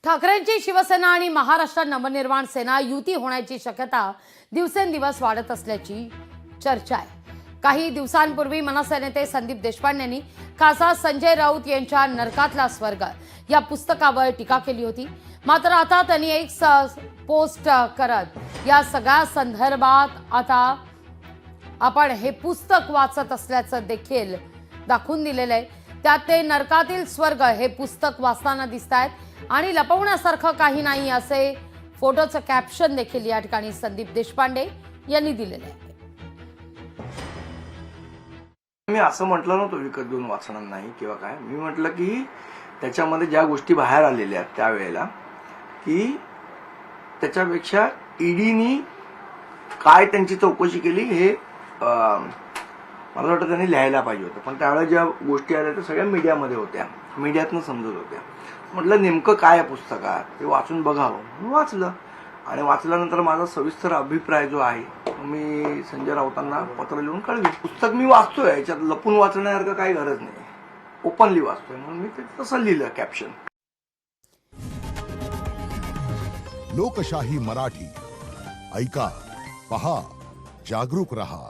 ठाकरेंची शिवसेना आणि महाराष्ट्र नवनिर्माण सेना युती होण्याची शक्यता दिवसेंदिवस वाढत असल्याची चर्चा आहे। काही दिवसांपूर्वी मनसे नेते संदीप देशपांडे यांनी खासदार संजय राऊत यांच्या नरकातला स्वर्ग या पुस्तकावर टीका केली होती। मात्र आता त्यांनी एक पोस्ट करत या सगळ्या संदर्भात आता आपण हे पुस्तक वाचत असल्याचं देखील दाखवून दिलेलं आहे। त्यात ते नरकातील स्वर्ग हे पुस्तक वाचताना दिसतायत आणि लपवण्यासारखं काही नाही असे फोटोचं कॅप्शन देखील या ठिकाणी संदीप देशपांडे यांनी दिलेले आहे। मी असं म्हटलं नव्हतं विकत घेऊन वाचणार नाही किंवा काय, मी म्हटलं की त्याच्यामध्ये ज्या गोष्टी बाहेर आलेल्या आहेत त्यावेळेला की त्याच्यापेक्षा ईडीनी काय त्यांची चौकशी केली हे मला वाटतं त्यांनी लिहायला पाहिजे होतं। पण त्यावेळेला ज्या गोष्टी आल्या त्या सगळ्या मीडियामध्ये होत्या, मीडियातनं समजत होत्या। म्हटलं नेमकं काय आहे पुस्तकात ते वाचून बघावं, मी वाचलं आणि वाचल्यानंतर माझा सविस्तर अभिप्राय जो आहे मी संजय राऊतांना पत्र लिहून कळवी। पुस्तक मी वाचतोय, याच्यात लपून वाचण्यासारखं काही गरज नाही, ओपनली वाचतोय म्हणून मी ते तसं लिहिलं कॅप्शन। लोकशाही मराठी ऐका, पहा, जागरूक रहा।